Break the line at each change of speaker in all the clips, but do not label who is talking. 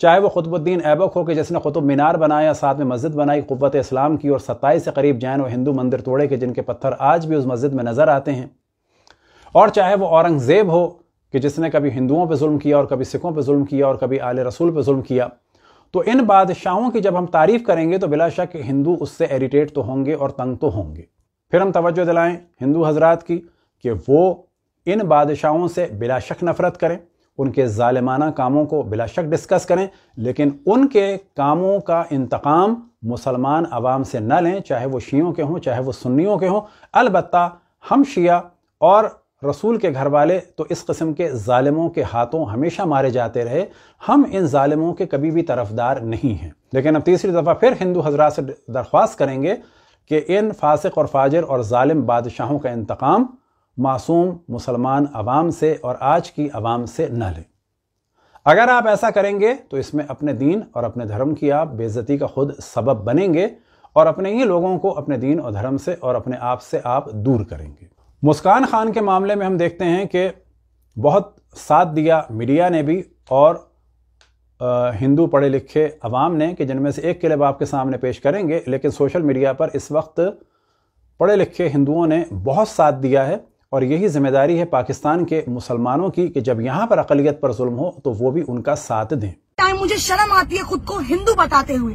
چاہے وہ قطب الدین ایبک ہو کہ جس نے قطب مینار بنایا، ساتھ میں مسجد بنائی قوت اسلام کی، اور 27 سے قریب جین و ہندو مندر توڑے کہ جن کے پتھر آج بھی اس مسجد میں نظر آتے ہیں، اور چاہے وہ اورنگزیب ہو کہ جس نے کبھی ہندوؤں پہ ظلم کیا اور کبھی سکھوں پہ ظلم کیا اور کبھی آل رسول پہ ظلم کیا، تو ان بادشاہوں کی جب ہم تعریف کریں گے تو بلا شک ہندو اس سے ایریٹیٹ تو ہوں گے اور تنگ تو ہوں گے۔ پھر ہم توجہ دلائیں ہندو حضرات کی کہ وہ ان بادشاہوں سے بلا شک نفرت کریں، ان کے ظالمانہ کاموں کو بلا شک ڈسکس کریں، لیکن ان کے کاموں کا انتقام مسلمان عوام سے نہ لیں، چاہے وہ شیعوں کے ہوں چاہے وہ سنیوں کے ہوں۔ البتہ ہم شیعہ اور رسول کے گھر والے تو اس قسم کے ظالموں کے ہاتھوں ہمیشہ مارے جاتے رہے، ہم ان ظالموں کے کبھی بھی طرفدار نہیں ہیں۔ لیکن اب تیسری دفعہ پھر ہندو حضرات سے درخواست کریں گے کہ ان فاسق اور فاجر اور ظالم بادشاہوں کا انتقام معصوم مسلمان عوام سے اور آج کی عوام سے نہ لیں۔ اگر آپ ایسا کریں گے تو اس میں اپنے دین اور اپنے دھرم کی آپ بے عزتی کا خود سبب بنیں گے اور اپنے ہی لوگوں کو اپنے دین اور دھرم سے اور اپنے آپ سے آپ دور کریں گے۔ مسکان خان کے معاملے میں ہم دیکھتے ہیں کہ بہت ساتھ دیا میڈیا نے بھی اور ہندو پڑھے لکھے عوام نے، کہ جن میں سے ایک کلپ آپ کے سامنے پیش کریں گے، لیکن سوشل میڈیا پر اس وقت پڑھے لکھے ہندوؤں نے بہت ساتھ دیا ہے، اور یہی ذمہ داری ہے پاکستان کے مسلمانوں کی کہ جب یہاں پر اقلیت پر ظلم ہو تو وہ بھی ان کا ساتھ دیں۔
مجھے شرم آتی ہے خود کو ہندو بتاتے ہوئے،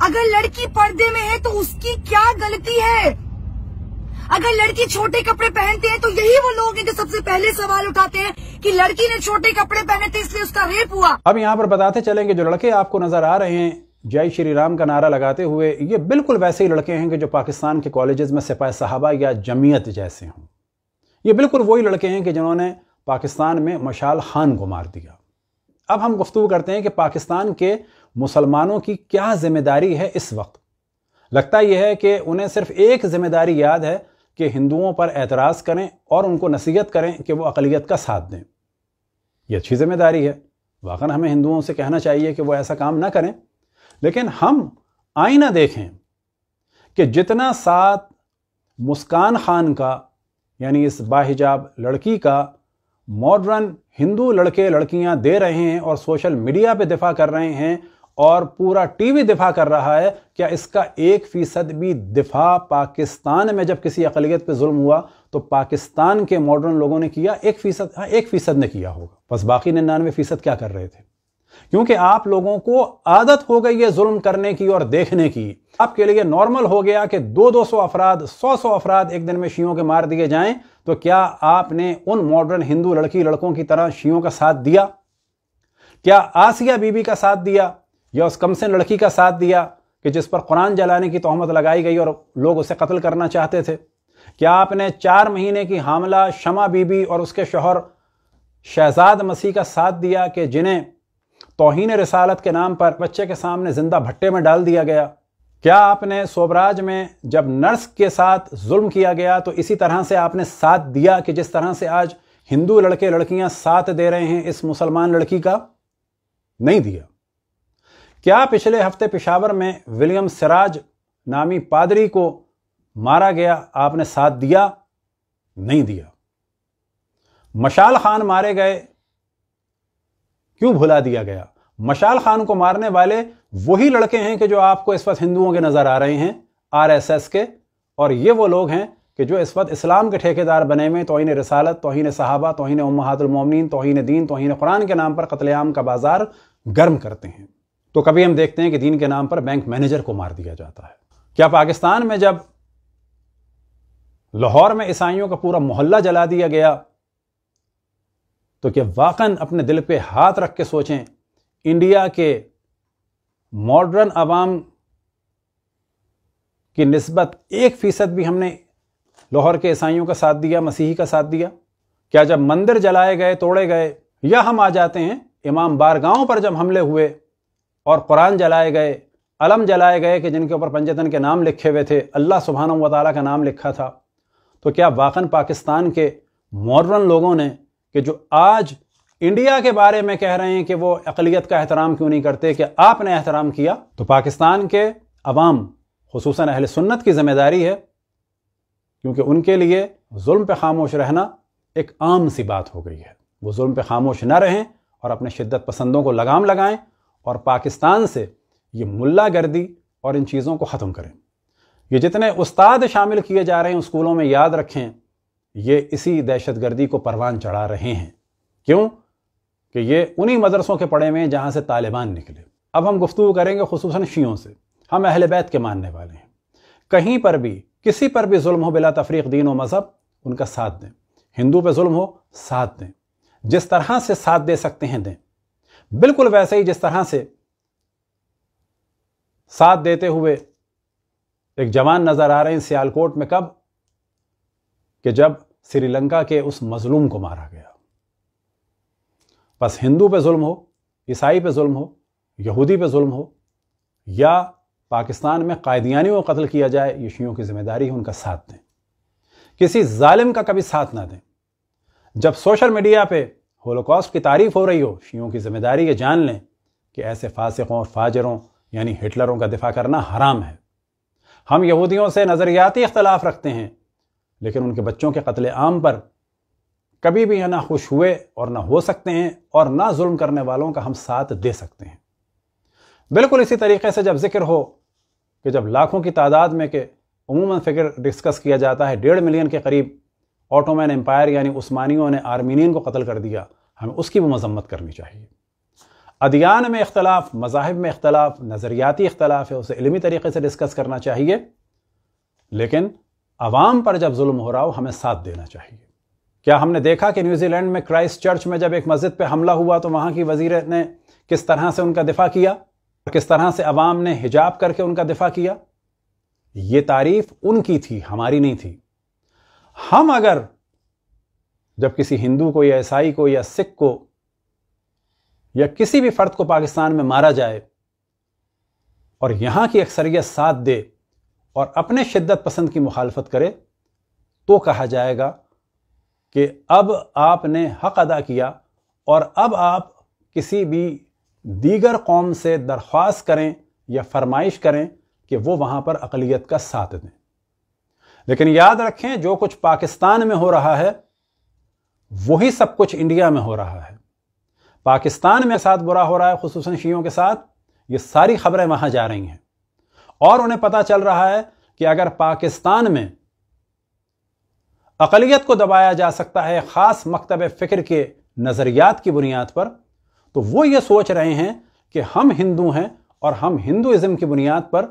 اگر لڑکی پردے میں ہے تو اس کی کیا غلطی ہے؟ اگر لڑکی چھوٹے کپڑے پہنتے ہیں تو یہی وہ لوگ ہیں جو سب سے پہلے سوال اٹھاتے ہیں کہ لڑکی نے چھوٹے کپڑے پہنے تھے اس لیے اس کا ریپ ہوا۔
اب یہاں پر بتاتے چلیں کہ جو لڑکے آپ کو نظر آ رہے ہیں جے شری رام کا نعرہ لگاتے ہوئے، یہ بالکل ویسے ہی لڑکے ہیں کہ جو پاکستان کے کالجز میں سپاہ صحابہ یا جمعیت جیسے ہوں۔ یہ بالکل وہی لڑکے ہیں کہ جنہوں نے پاکستان میں مشال خان کو مار دیا۔ اب ہم گفتگو کرتے ہیں کہ پاکستان کے مسلمانوں کی کیا ذمہ داری ہے اس وقت۔ لگتا یہ ہے کہ انہیں صرف ایک ذمہ داری یاد ہے کہ ہندوؤں پر اعتراض کریں اور ان کو نصیحت کریں کہ وہ اقلیت کا ساتھ دیں۔ یہ اچھی ذمہ داری ہے، واقعاً ہمیں ہندوؤں سے کہنا چاہیے کہ وہ ایسا کام نہ کریں، لیکن ہم آئینہ دیکھیں کہ جتنا ساتھ مسکان خان کا، یعنی اس باحجاب لڑکی کا، ماڈرن ہندو لڑکے لڑکیاں دے رہے ہیں اور سوشل میڈیا پہ دفاع کر رہے ہیں اور پورا ٹی وی دفاع کر رہا ہے، کیا اس کا 1% بھی دفاع پاکستان میں جب کسی اقلیت پہ ظلم ہوا تو پاکستان کے ماڈرن لوگوں نے کیا؟ 1%؟ ہاں 1% نے کیا ہوگا، بس باقی 99% کیا کر رہے تھے؟ کیونکہ آپ لوگوں کو عادت ہو گئی ہے ظلم کرنے کی اور دیکھنے کی۔ آپ کے لیے نارمل ہو گیا کہ 200 افراد 100 افراد ایک دن میں شیعوں کے مار دیے جائیں، تو کیا آپ نے ان ماڈرن ہندو لڑکی لڑکوں کی طرح شیعوں کا ساتھ دیا؟ کیا آسیہ بی بی کا ساتھ دیا یا اس کمسن لڑکی کا ساتھ دیا کہ جس پر قرآن جلانے کی تہمت لگائی گئی اور لوگ اسے قتل کرنا چاہتے تھے؟ کیا آپ نے 4 مہینے کی حاملہ شمع بی بی اور اس کے شوہر شہزاد مسیح کا ساتھ دیا کہ جنہیں توہین رسالت کے نام پر بچے کے سامنے زندہ بھٹے میں ڈال دیا گیا؟ کیا آپ نے سوبراج میں جب نرس کے ساتھ ظلم کیا گیا تو اسی طرح سے آپ نے ساتھ دیا کہ جس طرح سے آج ہندو لڑکے لڑکیاں ساتھ دے رہے ہیں اس مسلمان لڑکی کا؟ نہیں دیا۔ کیا پچھلے ہفتے پشاور میں ولیم سراج نامی پادری کو مارا گیا، آپ نے ساتھ دیا؟ نہیں دیا۔ مشال خان مارے گئے، کیوں بھلا دیا گیا؟ مشال خان کو مارنے والے وہی لڑکے ہیں کہ جو آپ کو اس وقت ہندوؤں کے نظر آ رہے ہیں، RSS کے، اور یہ وہ لوگ ہیں کہ جو اس وقت اسلام کے ٹھیکیدار بنے ہوئے توہین رسالت، توہین صحابہ، توہین امہات المومنین، توہین دین، توہین قرآن کے نام پر قتل عام کا بازار گرم کرتے ہیں۔ تو کبھی ہم دیکھتے ہیں کہ دین کے نام پر بینک مینیجر کو مار دیا جاتا ہے۔ کیا پاکستان میں جب لاہور میں عیسائیوں کا پورا محلہ جلا دیا گیا تو کیا واقعاً اپنے دل پہ ہاتھ رکھ کے سوچیں، انڈیا کے ماڈرن عوام کی نسبت 1% بھی ہم نے لاہور کے عیسائیوں کا ساتھ دیا، مسیحی کا ساتھ دیا؟ کیا جب مندر جلائے گئے، توڑے گئے، یا ہم آ جاتے ہیں امام بارگاہوں پر جب حملے ہوئے اور قرآن جلائے گئے، علم جلائے گئے کہ جن کے اوپر پنجتن کے نام لکھے ہوئے تھے، اللہ سبحانہ و تعالیٰ کا نام لکھا تھا، تو کیا واقعاً پاکستان کے ماڈرن لوگوں نے کہ جو آج انڈیا کے بارے میں کہہ رہے ہیں کہ وہ اقلیت کا احترام کیوں نہیں کرتے، کہ آپ نے احترام کیا؟ تو پاکستان کے عوام خصوصاً اہل سنت کی ذمہ داری ہے، کیونکہ ان کے لیے ظلم پہ خاموش رہنا ایک عام سی بات ہو گئی ہے۔ وہ ظلم پہ خاموش نہ رہیں اور اپنے شدت پسندوں کو لگام لگائیں اور پاکستان سے یہ ملا گردی اور ان چیزوں کو ختم کریں۔ یہ جتنے استاد شامل کیے جا رہے ہیں اسکولوں میں، یاد رکھیں یہ اسی دہشت گردی کو پروان چڑھا رہے ہیں۔ کیوں؟ کہ یہ انہی مدرسوں کے پڑھے ہوئے ہیں جہاں سے طالبان نکلے۔ اب ہم گفتگو کریں گے خصوصاً شیعوں سے۔ ہم اہل بیت کے ماننے والے ہیں، کہیں پر بھی کسی پر بھی ظلم ہو بلا تفریق دین و مذہب، ان کا ساتھ دیں۔ ہندو پہ ظلم ہو، ساتھ دیں، جس طرح سے ساتھ دے سکتے ہیں دیں، بالکل ویسے ہی جس طرح سے ساتھ دیتے ہوئے ایک جوان نظر آ رہے ہیں سیالکوٹ میں، کب کہ جب سری لنکا کے اس مظلوم کو مارا گیا۔ بس ہندو پہ ظلم ہو، عیسائی پہ ظلم ہو، یہودی پہ ظلم ہو، یا پاکستان میں قائدیانیوں کو قتل کیا جائے، یہ شیعوں کی ذمہ داری ہے، ان کا ساتھ دیں، کسی ظالم کا کبھی ساتھ نہ دیں۔ جب سوشل میڈیا پہ ہولوکاسٹ کی تعریف ہو رہی ہو، شیعوں کی ذمہ داری یہ جان لیں کہ ایسے فاسقوں اور فاجروں یعنی ہٹلروں کا دفاع کرنا حرام ہے۔ ہم یہودیوں سے نظریاتی اختلاف رکھتے ہیں، لیکن ان کے بچوں کے قتل عام پر کبھی بھی نہ خوش ہوئے اور نہ ہو سکتے ہیں، اور نہ ظلم کرنے والوں کا ہم ساتھ دے سکتے ہیں۔ بالکل اسی طریقے سے جب ذکر ہو کہ جب لاکھوں کی تعداد میں کہ عموماً فگر ڈسکس کیا جاتا ہے 1.5 ملین کے قریب آٹومین امپائر یعنی عثمانیوں نے آرمینین کو قتل کر دیا، ہمیں اس کی بھی مذمت کرنی چاہیے۔ ادیان میں اختلاف، مذاہب میں اختلاف، نظریاتی اختلاف ہے، اسے علمی طریقے سے ڈسکس کرنا چاہیے، لیکن عوام پر جب ظلم ہو رہا ہو ہمیں ساتھ دینا چاہیے۔ کیا ہم نے دیکھا کہ نیوزی لینڈ میں کرائسٹ چرچ میں جب ایک مسجد پہ حملہ ہوا تو وہاں کی وزیر نے کس طرح سے ان کا دفاع کیا، کس طرح سے عوام نے حجاب کر کے ان کا دفاع کیا؟ یہ تعریف ان کی تھی، ہماری نہیں تھی۔ ہم اگر جب کسی ہندو کو یا عیسائی کو یا سکھ کو یا کسی بھی فرد کو پاکستان میں مارا جائے اور یہاں کی اکثریت ساتھ دے اور اپنے شدت پسند کی مخالفت کرے، تو کہا جائے گا کہ اب آپ نے حق ادا کیا اور اب آپ کسی بھی دیگر قوم سے درخواست کریں یا فرمائش کریں کہ وہ وہاں پر اقلیت کا ساتھ دیں۔ لیکن یاد رکھیں جو کچھ پاکستان میں ہو رہا ہے وہی سب کچھ انڈیا میں ہو رہا ہے۔ پاکستان میں ساتھ برا ہو رہا ہے، خصوصاً شیعوں کے ساتھ، یہ ساری خبریں وہاں جا رہی ہیں، اور انہیں پتہ چل رہا ہے کہ اگر پاکستان میں اقلیت کو دبایا جا سکتا ہے خاص مکتب فکر کے نظریات کی بنیاد پر، تو وہ یہ سوچ رہے ہیں کہ ہم ہندو ہیں اور ہم ہندوازم کی بنیاد پر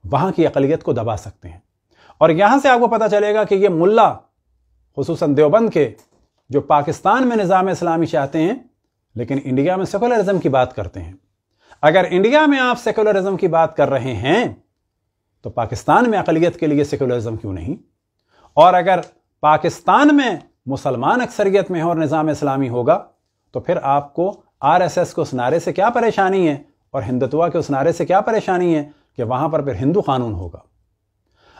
وہاں کی اقلیت کو دبا سکتے ہیں۔ اور یہاں سے آپ کو پتہ چلے گا کہ یہ ملا خصوصاً دیوبند کے جو پاکستان میں نظام اسلامی چاہتے ہیں لیکن انڈیا میں سیکولرزم کی بات کرتے ہیں۔ اگر انڈیا میں آپ سیکولرزم کی بات کر رہے ہیں تو پاکستان میں اقلیت کے لیے سیکولرزم کیوں نہیں؟ اور اگر پاکستان میں مسلمان اکثریت میں اور نظام اسلامی ہوگا تو پھر آپ کو RSS کے اس نعرے سے کیا پریشانی ہے اور ہندوتوا کے اس نعرے سے کیا پریشانی ہے کہ وہاں پر پھر ہندو قانون ہوگا؟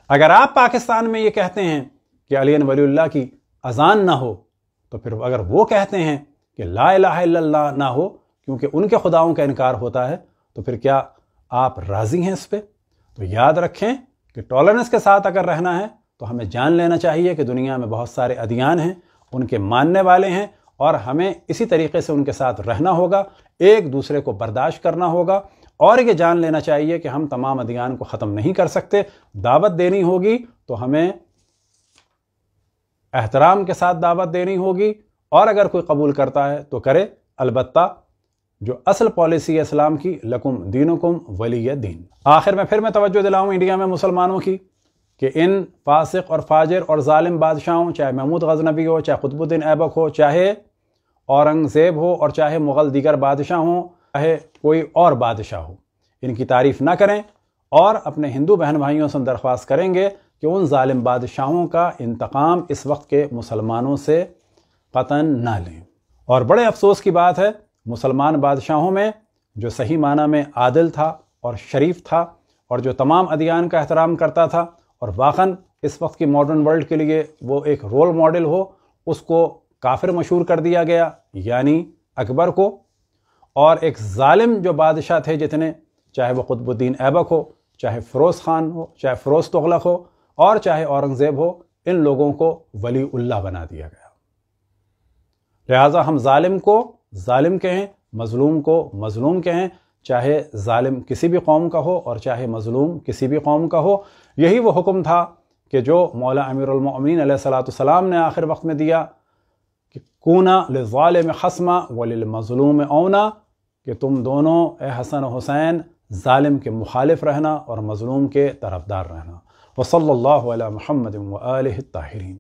اگر آپ پاکستان میں یہ کہتے ہیں کہ علی ولی اللہ کی اذان نہ ہو، تو پھر اگر وہ کہتے ہیں کہ لا الہ الا اللہ نہ ہو کیونکہ ان کے خداؤں کا انکار ہوتا ہے، تو پھر کیا آپ راضی ہیں اس پہ؟ تو یاد رکھیں کہ ٹالرنس کے ساتھ اگر رہنا ہے تو ہمیں جان لینا چاہیے کہ دنیا میں بہت سارے ادیان ہیں، ان کے ماننے والے ہیں، اور ہمیں اسی طریقے سے ان کے ساتھ رہنا ہوگا، ایک دوسرے کو برداشت کرنا ہوگا، اور یہ جان لینا چاہیے کہ ہم تمام ادیان کو ختم نہیں کر سکتے۔ دعوت دینی ہوگی تو ہمیں احترام کے ساتھ دعوت دینی ہوگی، اور اگر کوئی قبول کرتا ہے تو کرے، البتہ جو اصل پالیسی ہے اسلام کی، لکم دینکم ولی دین۔ آخر میں پھر میں توجہ دلاؤں انڈیا میں مسلمانوں کی کہ ان فاسق اور فاجر اور ظالم بادشاہوں، چاہے محمود غزنوی ہو، چاہے قطب الدین ایبک ہو، چاہے اورنگزیب ہو، اور چاہے مغل دیگر بادشاہ ہوں، چاہے کوئی اور بادشاہ ہو، ان کی تعریف نہ کریں، اور اپنے ہندو بہن بھائیوں سے درخواست کریں گے کہ ان ظالم بادشاہوں کا انتقام اس وقت کے مسلمانوں سے قطعاً نہ لیں۔ اور بڑے افسوس کی بات ہے، مسلمان بادشاہوں میں جو صحیح معنی میں عادل تھا اور شریف تھا اور جو تمام ادیان کا احترام کرتا تھا اور واقعاً اس وقت کی ماڈرن ورلڈ کے لیے وہ ایک رول ماڈل ہو، اس کو کافر مشہور کر دیا گیا، یعنی اکبر کو، اور ایک ظالم جو بادشاہ تھے جتنے، چاہے وہ قطب الدین ایبک ہو، چاہے فیروز خان ہو، چاہے فیروز تغلق ہو، اور چاہے اورنگزیب ہو، ان لوگوں کو ولی اللہ بنا دیا گیا۔ لہٰذا ہم ظالم کو ظالم کہیں، مظلوم کو مظلوم کہیں، چاہے ظالم کسی بھی قوم کا ہو اور چاہے مظلوم کسی بھی قوم کا ہو۔ یہی وہ حکم تھا کہ جو مولا امیر المؤمنین علیہ السلام نے آخر وقت میں دیا کہ کونا للظالم خصما وللمظلوم اونا، کہ تم دونوں اے حسن و حسین ظالم کے مخالف رہنا اور مظلوم کے طرفدار رہنا۔ وصلی اللہ علی محمد وآلہ الطاہرین۔